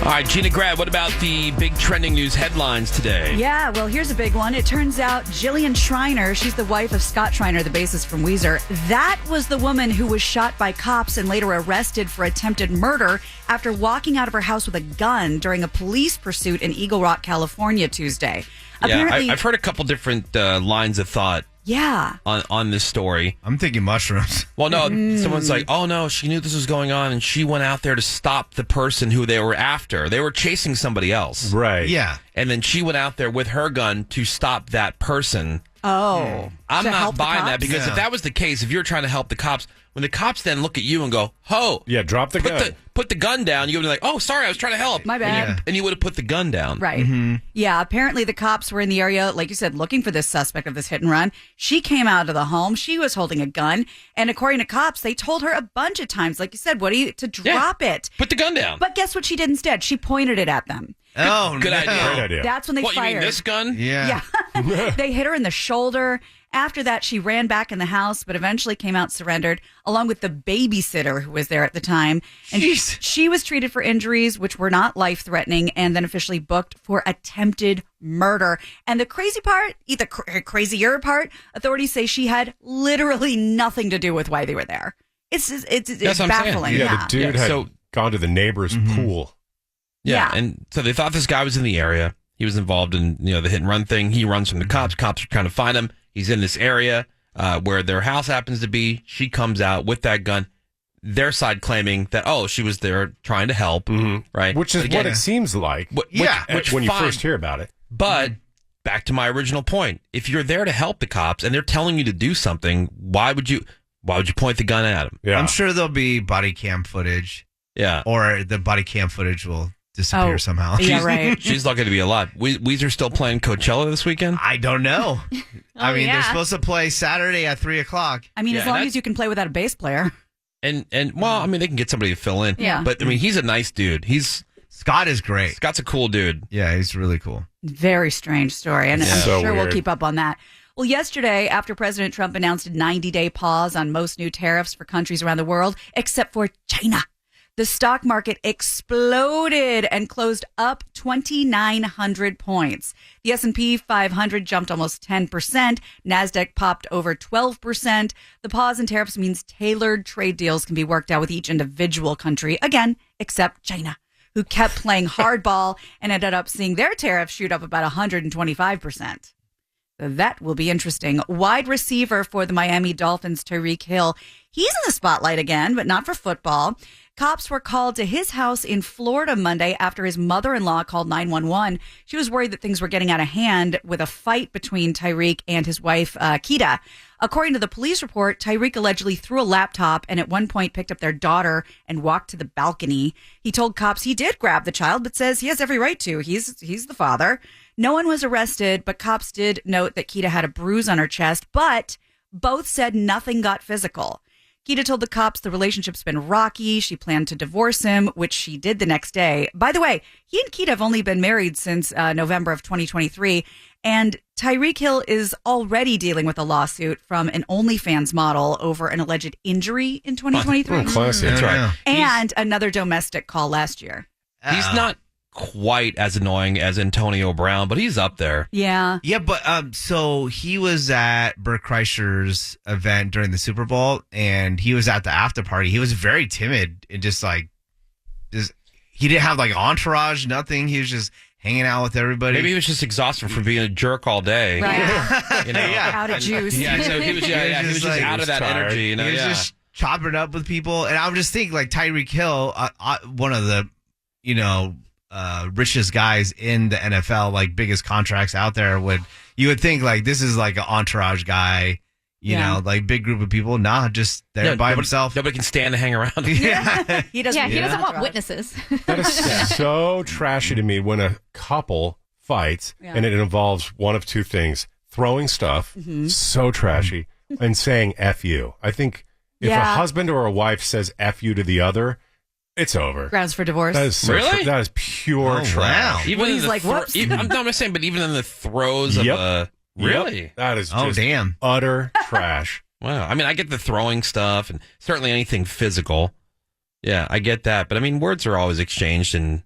All right, Gina Grad, what about the big trending news headlines today? Yeah, well, here's a big one. It turns out Jillian Schreiner, she's the wife of Scott Schreiner, the bassist from Weezer. That was the woman who was shot by cops and later arrested for attempted murder after walking out of her house with a gun during a police pursuit in Eagle Rock, California, Tuesday. Apparently, I've heard a couple different lines of thought. Yeah. On this story. I'm thinking mushrooms. Well, no, someone's like, oh, no, she knew this was going on, and she went out there to stop the person who they were after. They were chasing somebody else. Right. Yeah. And then she went out there with her gun to stop that person. Oh. I'm To not help the buying that cops? because if that was the case, if you're trying to help the cops, when the cops then look at you and go, ho. Yeah, drop the gun. Put the gun down. You would be like, oh, sorry, I was trying to help. My bad. And you would have put the gun down. Right. Yeah, apparently the cops were in the area, like you said, looking for this suspect of this hit and run. She came out of the home. She was holding a gun. And according to cops, they told her a bunch of times, like you said, to drop it. Put the gun down. But guess what she did instead? She pointed it at them. Oh, Good no. idea. Great idea. That's when they What, fired. you mean this gun? Yeah. Yeah. They hit her in the shoulder. After that, she ran back in the house, but eventually came out surrendered, along with the babysitter who was there at the time. And she was treated for injuries, which were not life-threatening, and then officially booked for attempted murder. And the crazy part, crazier part, authorities say she had literally nothing to do with why they were there. It's That's what I'm baffling. saying. Yeah, the dude had gone to the neighbor's pool. Yeah, Yeah. and so they thought this guy was in the area. He was involved in the hit and run thing. He runs from the cops. Cops are trying to find him. He's in this area where their house happens to be. She comes out with that gun. Their side claiming that, she was there trying to help, right? Which is what it seems like Which when you fine. first hear about it. But back to my original point. If you're there to help the cops and they're telling you to do something, why would you point the gun at them? Yeah. I'm sure there'll be body cam footage. Yeah. Or the body cam footage will disappear somehow. Yeah, right. She's lucky to be alive. Weezer still playing Coachella this weekend? I don't know. I mean, yeah. they're supposed to play Saturday at 3:00. I mean, as Yeah, long as you can play without a bass player. And well, I mean, they can get somebody to fill in. Yeah. But I mean, he's a nice dude. Scott is great. Scott's a cool dude. Yeah, he's really cool. Very strange story, and I'm So sure we'll weird. keep up on that. Well, yesterday, after President Trump announced a 90-day pause on most new tariffs for countries around the world, except for China, the stock market exploded and closed up 2,900 points. The S&P 500 jumped almost 10%. NASDAQ popped over 12%. The pause in tariffs means tailored trade deals can be worked out with each individual country, again, except China, who kept playing hardball and ended up seeing their tariffs shoot up about 125%. So that will be interesting. Wide receiver for the Miami Dolphins, Tyreek Hill. He's in the spotlight again, but not for football. Cops were called to his house in Florida Monday after his mother-in-law called 911. She was worried that things were getting out of hand with a fight between Tyreek and his wife, Keita. According to the police report, Tyreek allegedly threw a laptop and at one point picked up their daughter and walked to the balcony. He told cops he did grab the child, but says he has every right to. He's the father. No one was arrested, but cops did note that Keita had a bruise on her chest, but both said nothing got physical. Keita told the cops the relationship's been rocky. She planned to divorce him, which she did the next day. By the way, he and Keita have only been married since November of 2023. And Tyreek Hill is already dealing with a lawsuit from an OnlyFans model over an alleged injury in 2023. Classic. That's right. And another domestic call last year. He's not quite as annoying as Antonio Brown, but he's up there. Yeah. Yeah, but so he was at Bert Kreischer's event during the Super Bowl, and he was at the after party. He was very timid and just he didn't have like entourage, nothing. He was just hanging out with everybody. Maybe he was just exhausted from being a jerk all day. Right. You know? Out of juice. Yeah, so he was he was just out of that tired. energy. You know, he was just chopping it up with people, and I would just think like Tyreek Hill, one of the richest guys in the NFL, like biggest contracts out there. You would think like this is like an entourage guy, you know, like big group of people. Nah, just there by himself. Nobody can stand to hang around him. Yeah. He doesn't. He doesn't want witnesses. That is so trashy to me when a couple fights and it involves one of two things: throwing stuff, so trashy, and saying "f you." I think if a husband or a wife says "f you" to the other, it's over. Grounds for divorce. That is so Really? that is pure trash. Wow. Even Well, in he's the like, whoops. I'm not saying, but even in the throes of Yep. really. That is Oh, just damn. utter trash. Wow. I mean, I get the throwing stuff and certainly anything physical. Yeah, I get that. But I mean, words are always exchanged and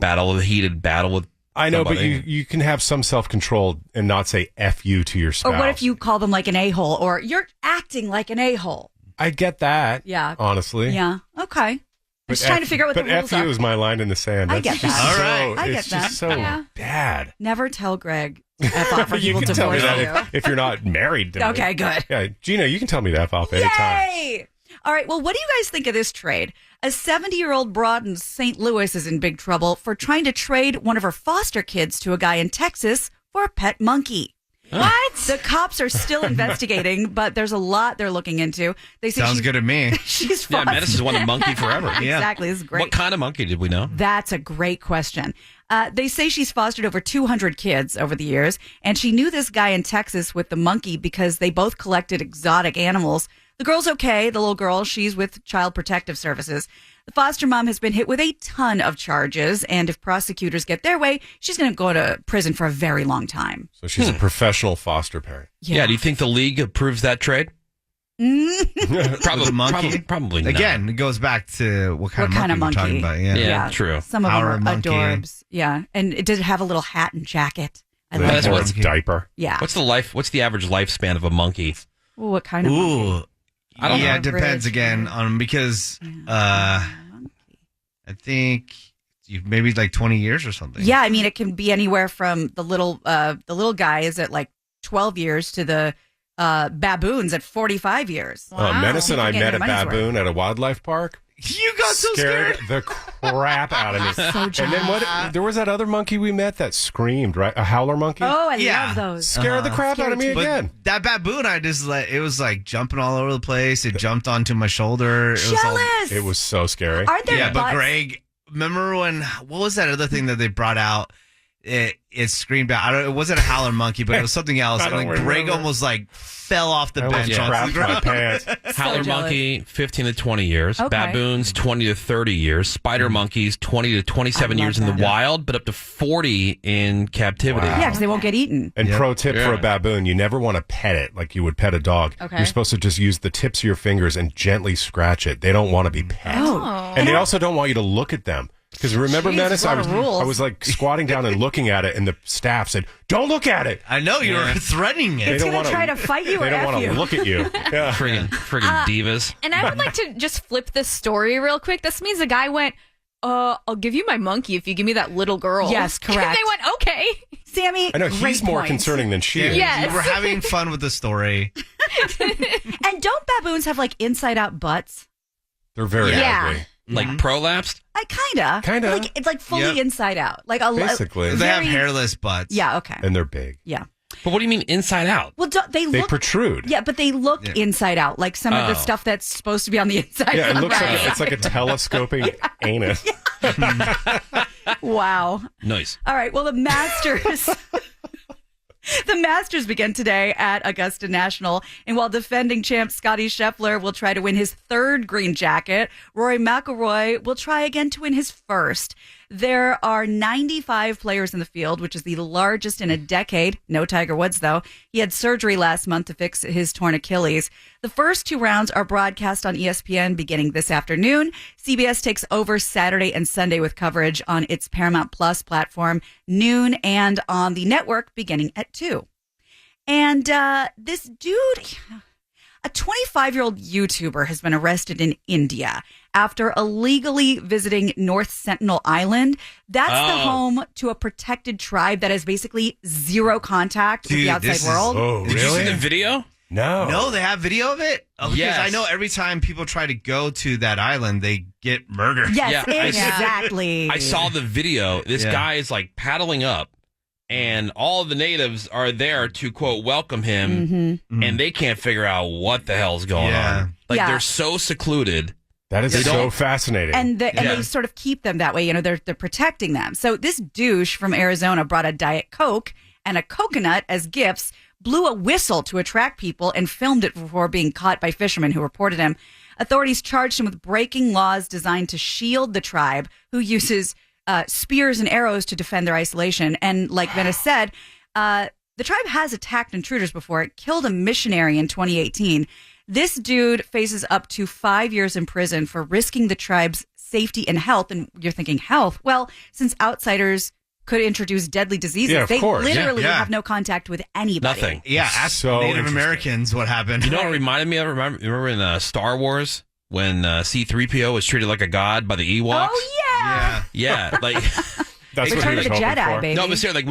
a heated battle with I know, but somebody. you can have some self-control and not say F you to your spouse. Or what if you call them like an a-hole, or you're acting like an a-hole? I get that. Yeah. Honestly. Yeah. Okay. I'm just trying to figure out what the rules But F you are. is my line in the sand. I That's get just that. so, All right. I get it's that. just so Yeah. bad. Never tell Greg to F off or he You will can tell me divorce that you. if you're not married to me. Okay, good. Yeah, Gina, you can tell me to F off anytime. Yay! All right, well, what do you guys think of this trade? A 70-year-old broad in St. Louis is in big trouble for trying to trade one of her foster kids to a guy in Texas for a pet monkey. What? The cops are still investigating, but there's a lot they're looking into. They say Sounds good to me. she's Yeah, fostered. Menace has wanted a monkey forever. Yeah. Exactly, this is great. What kind of monkey did we know? That's a great question. They say she's fostered over 200 kids over the years, and she knew this guy in Texas with the monkey because they both collected exotic animals. The girl's okay, the little girl. She's with Child Protective Services. The foster mom has been hit with a ton of charges, and if prosecutors get their way, she's going to go to prison for a very long time. So she's a professional foster parent. Yeah. Do you think the league approves that trade? Probably, The monkey? probably not. Again, it goes back to what kind What of monkey we're talking about. Yeah. Yeah. true. Some of Power them are monkey. adorbs. Yeah, and it did have a little hat and jacket. I The like that's it. what- horse diaper. Yeah. What's the average lifespan of a monkey? Ooh, what kind of monkey? Ooh. I don't yeah, know. it depends again on because I think maybe like 20 years or something. Yeah, I mean, it can be anywhere from the little guy is at like 12 years to the baboons at 45 years. Menace and I Getting met their a money's worth. baboon at a wildlife park. You got so scared. the crap out of me. So And then what? There was that other monkey we met that screamed, right? A howler monkey. Oh, I Yeah. love those. Scared the crap out of me Scary too. again. But that baboon, I just it was like jumping all over the place. It jumped onto my shoulder. It was all, Jealous. It was so scary. Aren't there yeah, but butts? Greg, remember when? What was that other thing that they brought out? It screamed out. It wasn't a howler monkey, but it was something else. I And don't then Greg remember. almost like fell off the I bench almost onto the crapped my ground. pants. Howler jealous. monkey, 15 to 20 years. Okay. Baboons, 20 to 30 years. Spider monkeys, 20 to 27 I love years in the that. wild, but up to 40 in captivity. Wow. Yeah, because they won't get eaten. And Yep. pro tip for Yeah. a baboon, you never want to pet it like you would pet a dog. Okay. You're supposed to just use the tips of your fingers and gently scratch it. They don't want to be pet. Oh. And they also don't want you to look at them. Because remember, Jeez, Menace, a lot I of rules. was like squatting down and looking at it, and the staff said, "Don't look at it." I know you were threatening it. They It's don't going to wanna- try to fight you They or don't F want you. to look at you. Yeah. Friggin' divas. And I would like to just flip this story real quick. This means the guy went, I'll give you my monkey if you give me that little girl. Yes, correct. And they went, okay. Sammy, I know great he's more point. concerning than she is. Yes. You were having fun with the story. And don't baboons have like inside out butts? They're very Yeah. ugly. Like prolapsed? I kinda. Kinda. Like it's like fully Yep. inside out. Like a Basically. They have very- hairless butts. Yeah, okay. And they're big. Yeah. But what do you mean inside out? Well, they They look protrude. Yeah, but they look Yeah. inside out, like some of the Oh. stuff that's supposed to be on the inside. Yeah, it looks Right. like it's like a telescoping anus. Wow. Nice. All right. Well, the Masters. The Masters begin today at Augusta National, and while defending champ Scotty Scheffler will try to win his third green jacket, Rory McIlroy will try again to win his first. There are 95 players in the field, which is the largest in a decade. No Tiger Woods, though. He had surgery last month to fix his torn Achilles. The first two rounds are broadcast on ESPN beginning this afternoon. CBS takes over Saturday and Sunday with coverage on its Paramount Plus platform, noon, and on the network beginning at 2. And this dude, a 25-year-old YouTuber, has been arrested in India after illegally visiting North Sentinel Island. That's the Oh. home to a protected tribe that has basically zero contact with Dude, the outside this is- world. Oh, Did you Did you see really? the video? No. No, they have video of it? Oh, because Yes. I know every time people try to go to that island, they get murdered. Yes, Yeah, I- exactly. I saw the video. This Yeah. guy is like paddling up, and all the natives are there to quote welcome him, Mhm. and they can't figure out what the hell's going Yeah. on. Like Yeah. they're so secluded. That is They so don't- fascinating. And Yeah. they sort of keep them that way. You know, they're protecting them. So this douche from Arizona brought a Diet Coke and a coconut as gifts, blew a whistle to attract people, and filmed it before being caught by fishermen who reported him. Authorities charged him with breaking laws designed to shield the tribe, who uses spears and arrows to defend their isolation. And like Venice said, the tribe has attacked intruders before. It killed a missionary in 2018. This dude faces up to 5 years in prison for risking the tribe's safety and health. And you're thinking health. Well, since outsiders could introduce deadly diseases, Yeah, of they course. literally Yeah. have no contact with anybody. Nothing. Yeah, ask So Native interesting. Americans what happened. You know what it reminded me of? Remember in Star Wars when C-3PO was treated like a god by the Ewoks? Oh, yeah. Yeah, like That's what Return he of was the hoping Jedi, for. baby. no, but seriously, like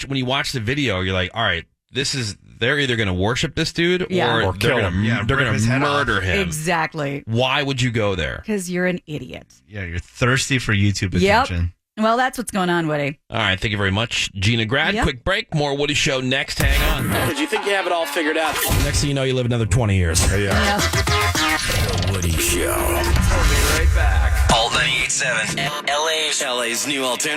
when you watch the video, you're like, all right, they're either going to worship this dude Yeah. or Or they're kill going him. Yeah, to rip his head off. murder him. Exactly. Why would you go there? Because you're an idiot. Yeah, you're thirsty for YouTube Yep. attention. Well, that's what's going on, Woody. All right, thank you very much, Gina Grad. Yep. Quick break, more Woody Show next. Hang on. Because you think you have it all figured out. Next thing you know, you live another 20 years. Yeah. The Woody Show. We'll be right back. Alt 98.7. LA's new alternative.